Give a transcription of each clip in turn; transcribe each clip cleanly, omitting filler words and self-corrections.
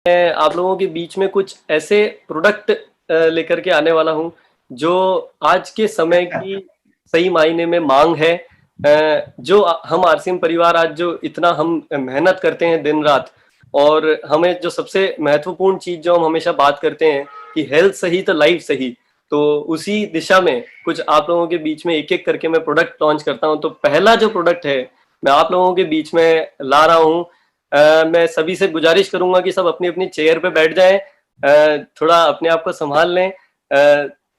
मैं आप लोगों के बीच में कुछ ऐसे प्रोडक्ट लेकर के आने वाला हूं जो आज के समय की सही मायने में मांग है। जो हम आरसीएम परिवार आज जो इतना हम मेहनत करते हैं दिन रात, और हमें जो सबसे महत्वपूर्ण चीज जो हम हमेशा बात करते हैं कि हेल्थ सही तो लाइफ सही, तो उसी दिशा में कुछ आप लोगों के बीच में एक एक करके मैं प्रोडक्ट लॉन्च करता हूं। तो पहला जो प्रोडक्ट है मैं आप लोगों के बीच में ला रहा हूं। मैं सभी से गुजारिश करूंगा कि सब अपनी अपनी चेयर पे बैठ जाएं, थोड़ा अपने आप को संभाल लें।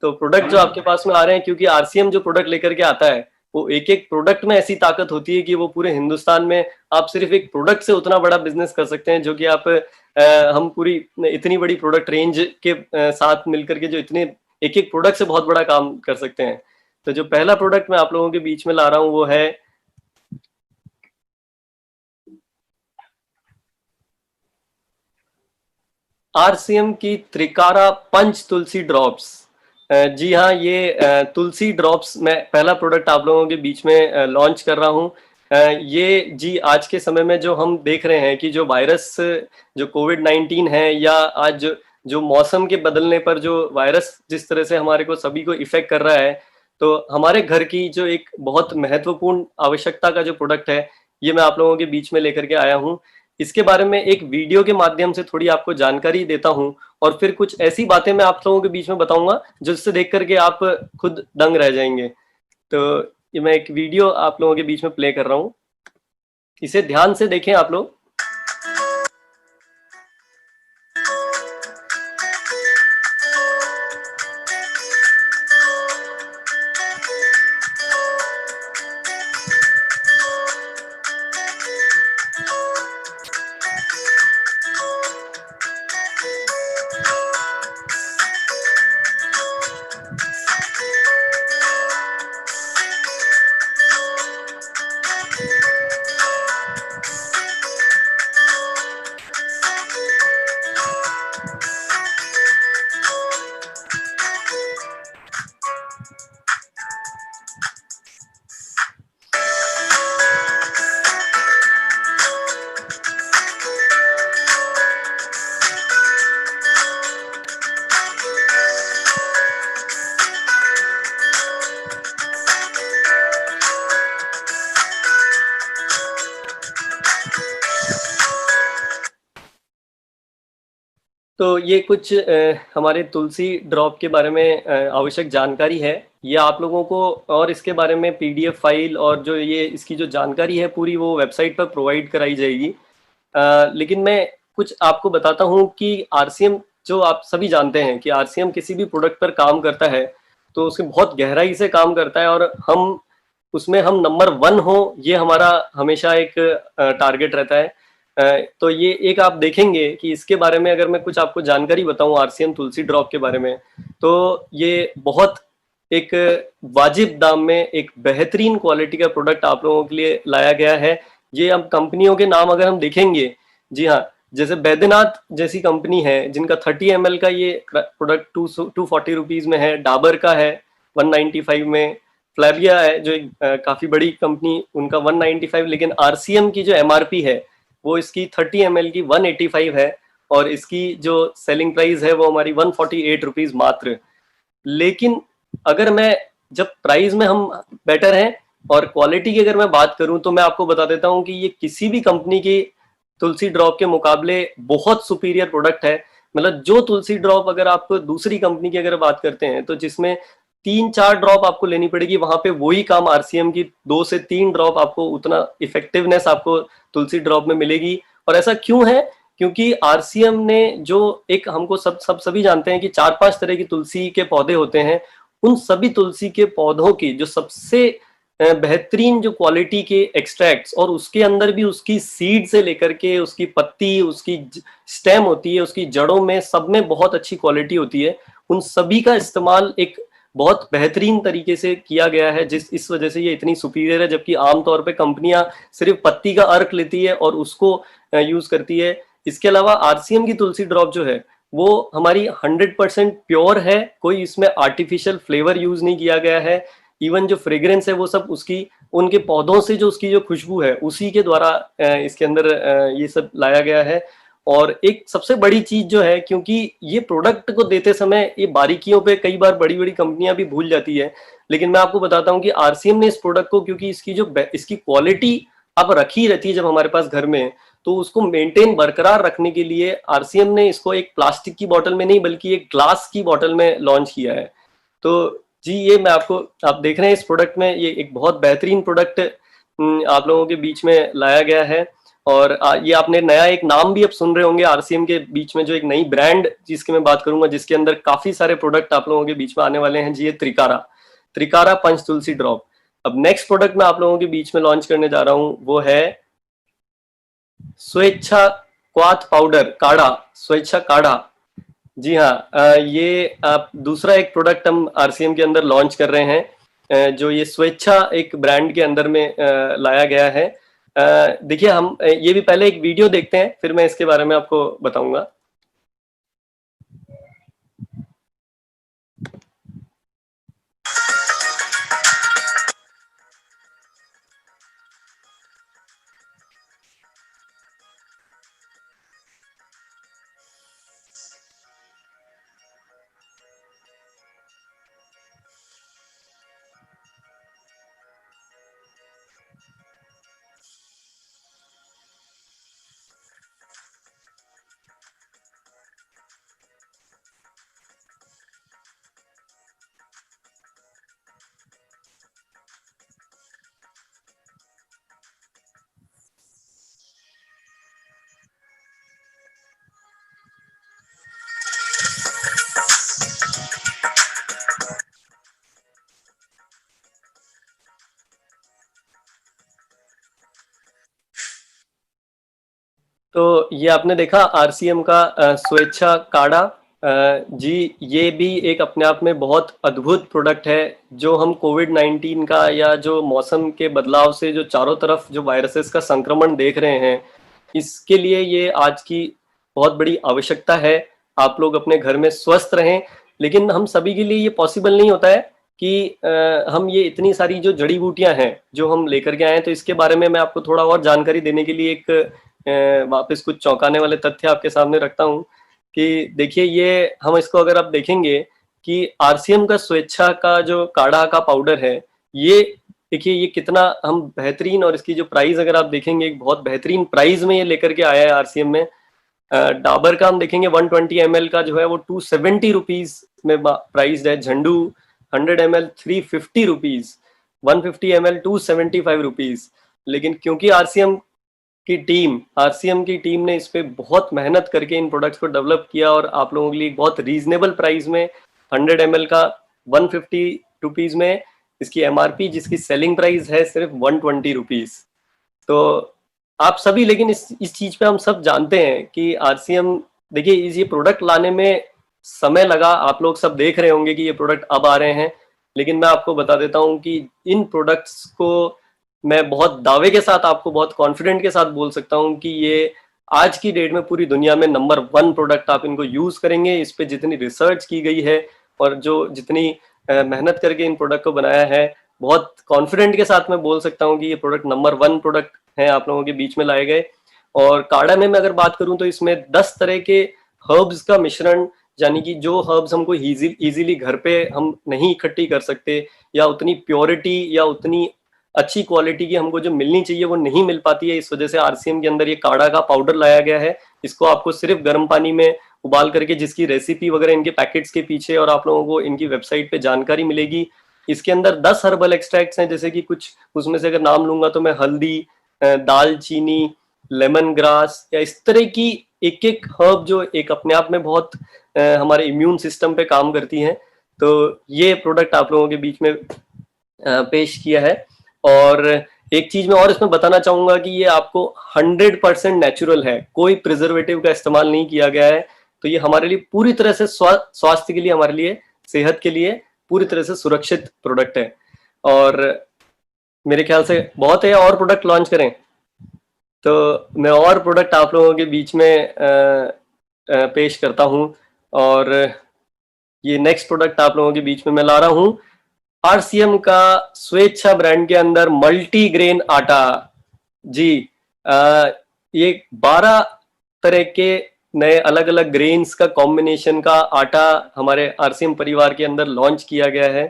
तो प्रोडक्ट जो आपके पास में आ रहे हैं, क्योंकि आरसीएम जो प्रोडक्ट लेकर के आता है वो एक एक प्रोडक्ट में ऐसी ताकत होती है कि वो पूरे हिंदुस्तान में आप सिर्फ एक प्रोडक्ट से उतना बड़ा बिजनेस कर सकते हैं, जो कि आप हम पूरी इतनी बड़ी प्रोडक्ट रेंज के साथ मिलकर के जो इतने एक एक प्रोडक्ट से बहुत बड़ा काम कर सकते हैं। तो जो पहला प्रोडक्ट मैं आप लोगों के बीच में ला रहा हूँ वो है आरसीएम की त्रिकारा पंच तुलसी ड्रॉप्स। जी हाँ, ये तुलसी ड्रॉप्स मैं पहला प्रोडक्ट आप लोगों के बीच में लॉन्च कर रहा हूँ। ये जी आज के समय में जो हम देख रहे हैं कि जो वायरस, जो कोविड-19 है, या आज जो मौसम के बदलने पर जो वायरस जिस तरह से हमारे को सभी को इफेक्ट कर रहा है, तो हमारे घर की जो एक बहुत महत्वपूर्ण आवश्यकता का जो प्रोडक्ट है ये मैं आप लोगों के बीच में लेकर के आया हूँ। इसके बारे में एक वीडियो के माध्यम से थोड़ी आपको जानकारी देता हूं, और फिर कुछ ऐसी बातें मैं आप लोगों के बीच में बताऊंगा जिससे देख करके आप खुद दंग रह जाएंगे। तो ये मैं एक वीडियो आप लोगों के बीच में प्ले कर रहा हूं, इसे ध्यान से देखें आप लोग। तो ये कुछ हमारे तुलसी ड्रॉप के बारे में आवश्यक जानकारी है। ये आप लोगों को, और इसके बारे में पीडीएफ फाइल और जो ये इसकी जो जानकारी है पूरी, वो वेबसाइट पर प्रोवाइड कराई जाएगी। लेकिन मैं कुछ आपको बताता हूँ कि आरसीएम, जो आप सभी जानते हैं कि आरसीएम किसी भी प्रोडक्ट पर काम करता है तो उसके बहुत गहराई से काम करता है, और हम उसमें हम नंबर 1 हो, ये हमारा हमेशा एक टारगेट रहता है। तो ये एक आप देखेंगे कि इसके बारे में अगर मैं कुछ आपको जानकारी बताऊं आरसीएम तुलसी ड्रॉप के बारे में, तो ये बहुत एक वाजिब दाम में एक बेहतरीन क्वालिटी का प्रोडक्ट आप लोगों के लिए लाया गया है। ये हम कंपनियों के नाम अगर हम देखेंगे, जी हाँ, जैसे बैद्यनाथ जैसी कंपनी है जिनका 30 ml का ये प्रोडक्ट 240 रुपीज में है, डाबर का है 195 में, फ्लैविया है जो एक काफी बड़ी कंपनी, उनका 195, लेकिन आरसीएम की जो एमआरपी है वो इसकी 30 ml की 185 है, और इसकी जो सेलिंग प्राइस है वो हमारी 148 रुपीज मात्र। लेकिन अगर मैं, जब प्राइस में हम बेटर हैं और क्वालिटी की अगर मैं बात करूं, तो मैं आपको बता देता हूं कि ये किसी भी कंपनी की तुलसी ड्रॉप के मुकाबले बहुत सुपीरियर प्रोडक्ट है। मतलब जो तुलसी ड्रॉप अगर आप दूसरी कंपनी की अगर बात करते हैं तो जिसमें 3-4 ड्रॉप आपको लेनी पड़ेगी, वहां पे वही काम आरसीएम की 2 से 3 ड्रॉप आपको उतना इफेक्टिवनेस आपको तुलसी ड्रॉप में मिलेगी। और ऐसा क्यों है? क्योंकि आरसीएम ने जो एक, हमको सभी जानते हैं कि 4-5 तरह की तुलसी के पौधे होते हैं, उन सभी तुलसी के पौधों की जो सबसे बेहतरीन जो क्वालिटी के एक्सट्रैक्ट्स, और उसके अंदर भी उसकी सीड से लेकर के उसकी पत्ती, उसकी स्टेम होती है, उसकी जड़ों में, सब में बहुत अच्छी क्वालिटी होती है। उन सभी का इस्तेमाल एक बहुत बेहतरीन तरीके से किया गया है, इस वजह से ये इतनी सुपीरियर है। जबकि आमतौर पे कंपनियां सिर्फ पत्ती का अर्क लेती है और उसको यूज करती है। इसके अलावा आरसीएम की तुलसी ड्रॉप जो है वो हमारी 100% प्योर है, कोई इसमें आर्टिफिशियल फ्लेवर यूज नहीं किया गया है। इवन जो फ्रेग्रेंस है वो सब उसकी, उनके पौधों से जो उसकी जो खुशबू है उसी के द्वारा इसके अंदर ये सब लाया गया है। और एक सबसे बड़ी चीज जो है, क्योंकि ये प्रोडक्ट को देते समय ये बारीकियों पे कई बार बड़ी बड़ी कंपनियां भी भूल जाती है, लेकिन मैं आपको बताता हूँ कि आरसीएम ने इस प्रोडक्ट को, क्योंकि इसकी क्वालिटी अब रखी रहती है जब हमारे पास घर में, तो उसको मेंटेन बरकरार रखने के लिए आरसीएम ने इसको एक प्लास्टिक की बोतल में नहीं बल्कि एक ग्लास की बोतल में लॉन्च किया है। तो जी, ये मैं आपको, आप देख रहे हैं इस प्रोडक्ट में, ये एक बहुत बेहतरीन प्रोडक्ट आप लोगों के बीच में लाया गया है। और ये आपने नया एक नाम भी अब सुन रहे होंगे आरसीएम के बीच में, जो एक नई ब्रांड जिसकी मैं बात करूंगा, जिसके अंदर काफी सारे प्रोडक्ट आप लोगों के बीच में आने वाले हैं जी, ये त्रिकारा, त्रिकारा पंच तुलसी ड्रॉप। अब नेक्स्ट प्रोडक्ट मैं आप लोगों के बीच में लॉन्च करने जा रहा हूं, वो है स्वेच्छा क्वाथ पाउडर काढ़ा, स्वेच्छा काढ़ा। जी हाँ, ये आप दूसरा एक प्रोडक्ट हम आरसीएम के अंदर लॉन्च कर रहे हैं, जो ये स्वेच्छा एक ब्रांड के अंदर में लाया गया है। देखिए, हम ये भी पहले एक वीडियो देखते हैं, फिर मैं इसके बारे में आपको बताऊंगा। तो ये आपने देखा आरसीएम का स्वेच्छा काढ़ा। जी, ये भी एक अपने आप में बहुत अद्भुत प्रोडक्ट है, जो हम कोविड-19 का या जो मौसम के बदलाव से जो चारों तरफ जो वायरसेस का संक्रमण देख रहे हैं, इसके लिए ये आज की बहुत बड़ी आवश्यकता है। आप लोग अपने घर में स्वस्थ रहें, लेकिन हम सभी के लिए ये पॉसिबल नहीं होता है कि हम ये इतनी सारी जो जड़ी बूटियां हैं जो हम लेकर के आए हैं, तो इसके बारे में मैं आपको थोड़ा और जानकारी देने के लिए एक वापस कुछ चौंकाने वाले तथ्य आपके सामने रखता हूँ कि देखिए, ये हम इसको अगर आप देखेंगे कि आरसीएम का स्वेच्छा का जो काढ़ा का पाउडर है, ये देखिए ये कितना हम बेहतरीन, और इसकी जो प्राइस अगर आप देखेंगे, एक बहुत बेहतरीन प्राइस में ये लेकर के आया है आरसीएम में। डाबर का हम देखेंगे 120 ml का जो है वो 270 रुपीज में प्राइस है। झंडू 100 ml 350 रुपीज, 150 ml 275 रुपीज। लेकिन क्योंकि आरसीएम की टीम ने इस पे बहुत मेहनत करके इन प्रोडक्ट्स को डेवलप किया, और आप लोगों के लिए बहुत रीजनेबल प्राइस में 100 ml का 150 रुपीज में इसकी एमआरपी, जिसकी सेलिंग प्राइस है सिर्फ 120 रुपीज। तो आप सभी, लेकिन इस चीज पे हम सब जानते हैं कि आरसीएम, देखिए ये प्रोडक्ट लाने में समय लगा, आप लोग सब देख रहे होंगे कि ये प्रोडक्ट अब आ रहे हैं, लेकिन मैं आपको बता देता हूं कि इन प्रोडक्ट्स को मैं बहुत दावे के साथ, आपको बहुत कॉन्फिडेंट के साथ बोल सकता हूं कि ये आज की डेट में पूरी दुनिया में नंबर 1 प्रोडक्ट, आप इनको यूज करेंगे, इस पे जितनी रिसर्च की गई है और जो जितनी मेहनत करके इन प्रोडक्ट को बनाया है, बहुत कॉन्फिडेंट के साथ मैं बोल सकता हूं कि ये प्रोडक्ट नंबर 1 प्रोडक्ट है आप लोगों के बीच में लाए गए। और काढ़ा में मैं अगर बात करूं तो इसमें 10 तरह के हर्ब्स का मिश्रण, यानी कि जो हर्ब्स हमको इजीली घर पे हम नहीं इकट्ठी कर सकते, या उतनी प्योरिटी या उतनी अच्छी क्वालिटी की हमको जो मिलनी चाहिए वो नहीं मिल पाती है, इस वजह से आरसीएम के अंदर ये काढ़ा का पाउडर लाया गया है। इसको आपको सिर्फ गर्म पानी में उबाल करके, जिसकी रेसिपी वगैरह इनके पैकेट्स के पीछे और आप लोगों को इनकी वेबसाइट पे जानकारी मिलेगी। इसके अंदर 10 हर्बल एक्सट्रैक्ट्स हैं, जैसे कि कुछ उसमें से अगर नाम लूंगा तो मैं हल्दी, दालचीनी, लेमन ग्रास, या इस तरह की एक एक हर्ब जो एक अपने आप में बहुत हमारे इम्यून सिस्टम पे काम करती हैं। तो ये प्रोडक्ट आप लोगों के बीच में पेश किया है। और एक चीज मैं और इसमें बताना चाहूंगा कि ये आपको 100% नेचुरल है, कोई प्रिजर्वेटिव का इस्तेमाल नहीं किया गया है। तो ये हमारे लिए पूरी तरह से स्वास्थ्य के लिए, हमारे लिए सेहत के लिए पूरी तरह से सुरक्षित प्रोडक्ट है। और मेरे ख्याल से बहुत है, और प्रोडक्ट लॉन्च करें तो मैं और प्रोडक्ट आप लोगों के बीच में पेश करता हूं। और ये नेक्स्ट प्रोडक्ट आप लोगों के बीच में मैं ला रहा हूं, आरसीएम का स्वेच्छा ब्रांड के अंदर मल्टी ग्रेन आटा। जी, ये 12 तरह के नए अलग अलग ग्रेन्स का कॉम्बिनेशन का आटा हमारे आरसीएम परिवार के अंदर लॉन्च किया गया है।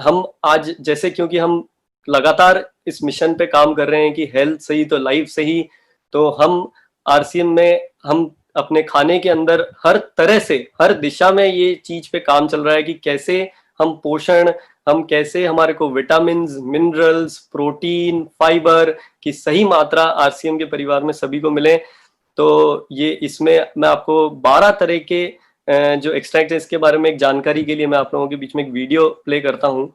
हम आज जैसे क्योंकि हम लगातार इस मिशन पे काम कर रहे हैं कि हेल्थ सही तो लाइफ सही, तो हम आरसीएम में हम अपने खाने के अंदर हर तरह से हर दिशा में ये चीज पे काम चल रहा है कि कैसे हम पोषण, हम कैसे हमारे को विटामिन, मिनरल्स, प्रोटीन, फाइबर की सही मात्रा आरसीएम के परिवार में सभी को मिले। तो ये इसमें मैं आपको 12 तरह के जो एक्सट्रैक्ट है इसके बारे में एक जानकारी के लिए मैं आप लोगों के बीच में एक वीडियो प्ले करता हूँ।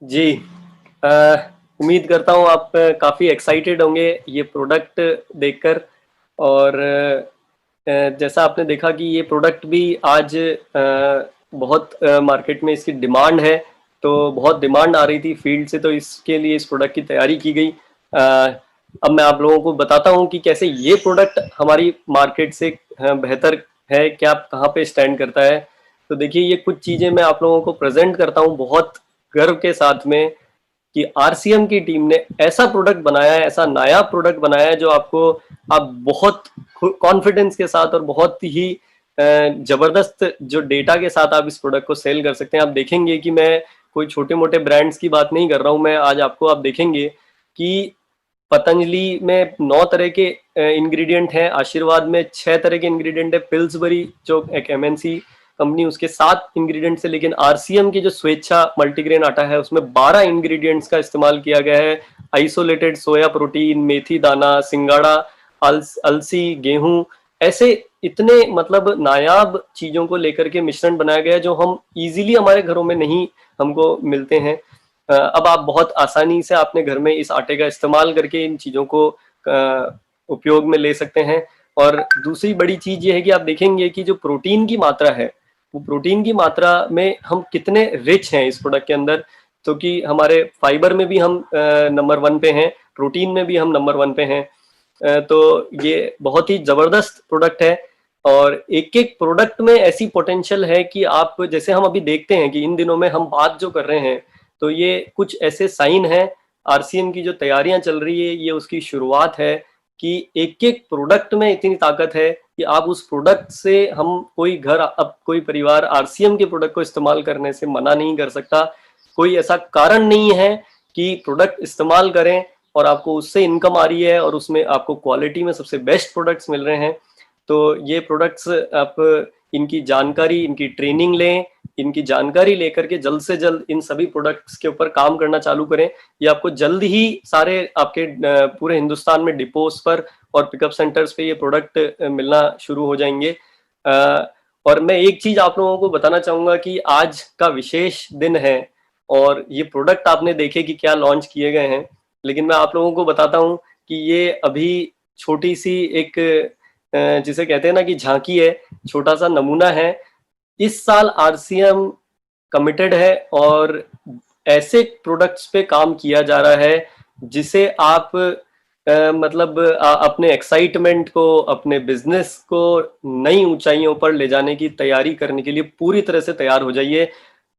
जी, उम्मीद करता हूँ आप काफ़ी एक्साइटेड होंगे ये प्रोडक्ट देखकर। और जैसा आपने देखा कि ये प्रोडक्ट भी आज बहुत मार्केट में इसकी डिमांड है, तो बहुत डिमांड आ रही थी फील्ड से, तो इसके लिए इस प्रोडक्ट की तैयारी की गई। अब मैं आप लोगों को बताता हूँ कि कैसे ये प्रोडक्ट हमारी मार्केट से बेहतर है, क्या कहाँ पे स्टैंड करता है। तो देखिए, ये कुछ चीज़ें मैं आप लोगों को प्रेजेंट करता हूँ बहुत गर्व के साथ में कि आरसीएम की टीम ने ऐसा प्रोडक्ट बनाया है, ऐसा नया प्रोडक्ट बनाया है जो आपको आप बहुत कॉन्फिडेंस के साथ और बहुत ही जबरदस्त जो डेटा के साथ आप इस प्रोडक्ट को सेल कर सकते हैं। आप देखेंगे कि मैं कोई छोटे मोटे ब्रांड्स की बात नहीं कर रहा हूं, मैं आज आपको आप देखेंगे कि पतंजलि में 9 तरह के इंग्रेडिएंट हैं, आशीर्वाद में 6 तरह के इंग्रेडिएंट है, पिल्सबरी जो एक एमएनसी कंपनी उसके 7 इंग्रेडिएंट्स है, लेकिन आरसीएम की जो स्वेच्छा मल्टीग्रेन आटा है उसमें 12 इंग्रेडिएंट्स का इस्तेमाल किया गया है। आइसोलेटेड सोया प्रोटीन, मेथी दाना, सिंगाड़ा, अलसी, गेहूं, ऐसे इतने मतलब नायाब चीजों को लेकर के मिश्रण बनाया गया है जो हम इजीली हमारे घरों में नहीं हमको मिलते हैं। अब आप बहुत आसानी से अपने घर में इस आटे का इस्तेमाल करके इन चीज़ों को उपयोग में ले सकते हैं। और दूसरी बड़ी चीज़ ये है कि आप देखेंगे कि जो प्रोटीन की मात्रा है, वो प्रोटीन की मात्रा में हम कितने रिच हैं इस प्रोडक्ट के अंदर। तो कि हमारे फाइबर में भी हम नंबर 1 पे हैं, प्रोटीन में भी हम नंबर 1 पे हैं। तो ये बहुत ही ज़बरदस्त प्रोडक्ट है। और एक एक प्रोडक्ट में ऐसी पोटेंशियल है कि आप जैसे हम अभी देखते हैं कि इन दिनों में हम बात जो कर रहे हैं, तो ये कुछ ऐसे साइन है, आरसीएम की जो तैयारियां चल रही है ये उसकी शुरुआत है कि एक एक प्रोडक्ट में इतनी ताकत है कि आप उस प्रोडक्ट से हम कोई घर, अब कोई परिवार आरसीएम के प्रोडक्ट को इस्तेमाल करने से मना नहीं कर सकता। कोई ऐसा कारण नहीं है कि प्रोडक्ट इस्तेमाल करें और आपको उससे इनकम आ रही है और उसमें आपको क्वालिटी में सबसे बेस्ट प्रोडक्ट्स मिल रहे हैं। तो ये प्रोडक्ट्स आप इनकी जानकारी, इनकी ट्रेनिंग लें, इनकी जानकारी लेकर के जल्द से जल्द इन सभी प्रोडक्ट्स के ऊपर काम करना चालू करें। ये आपको जल्द ही सारे आपके पूरे हिंदुस्तान में डिपोज पर और पिकअप सेंटर्स पे ये प्रोडक्ट मिलना शुरू हो जाएंगे। और मैं एक चीज आप लोगों को बताना चाहूंगा कि आज का विशेष दिन है और ये प्रोडक्ट आपने देखे कि क्या लॉन्च किए गए हैं, लेकिन मैं आप लोगों को बताता हूँ कि ये अभी छोटी सी एक जिसे कहते हैं ना कि झांकी है, छोटा सा नमूना है। इस साल आरसीएम कमिटेड है और ऐसे प्रोडक्ट्स पे काम किया जा रहा है जिसे आप मतलब अपने एक्साइटमेंट को, अपने बिजनेस को नई ऊंचाइयों पर ले जाने की तैयारी करने के लिए पूरी तरह से तैयार हो जाइए।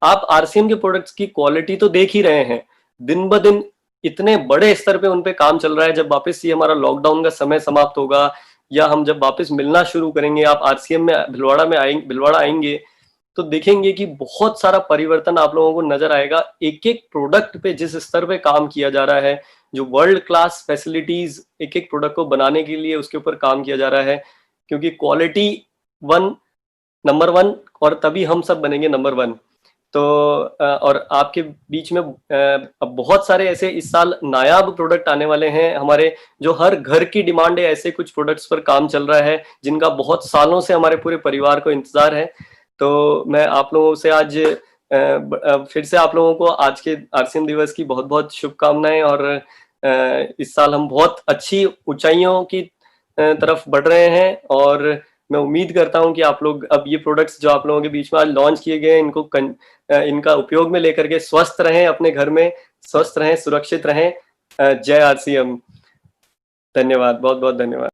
आप आरसीएम के प्रोडक्ट्स की क्वालिटी तो देख ही रहे हैं, दिन ब दिन इतने बड़े स्तर पे उन पे काम चल रहा है। जब वापस ये हमारा लॉकडाउन का समय समाप्त होगा या हम जब वापस मिलना शुरू करेंगे, आप आरसीएम में भिलवाड़ा आएंगे तो देखेंगे कि बहुत सारा परिवर्तन आप लोगों को नजर आएगा। एक एक प्रोडक्ट पे जिस स्तर पे काम किया जा रहा है, जो वर्ल्ड क्लास फैसिलिटीज एक एक प्रोडक्ट को बनाने के लिए उसके ऊपर काम किया जा रहा है, क्योंकि क्वालिटी वन नंबर वन, और तभी हम सब बनेंगे नंबर वन। तो और आपके बीच में अब बहुत सारे ऐसे इस साल नायाब प्रोडक्ट आने वाले हैं हमारे, जो हर घर की डिमांड है। ऐसे कुछ प्रोडक्ट्स पर काम चल रहा है जिनका बहुत सालों से हमारे पूरे परिवार को इंतजार है। तो मैं आप लोगों से आज फिर से आप लोगों को आज के आरसीएम दिवस की बहुत बहुत शुभकामनाएं। और इस साल हम बहुत अच्छी ऊंचाइयों की तरफ बढ़ रहे हैं और मैं उम्मीद करता हूं कि आप लोग अब ये प्रोडक्ट्स जो आप लोगों के बीच में आज लॉन्च किए गए हैं इनका उपयोग में लेकर के स्वस्थ रहें, अपने घर में स्वस्थ रहें, सुरक्षित रहें। जय आरसीएम। धन्यवाद, बहुत बहुत धन्यवाद।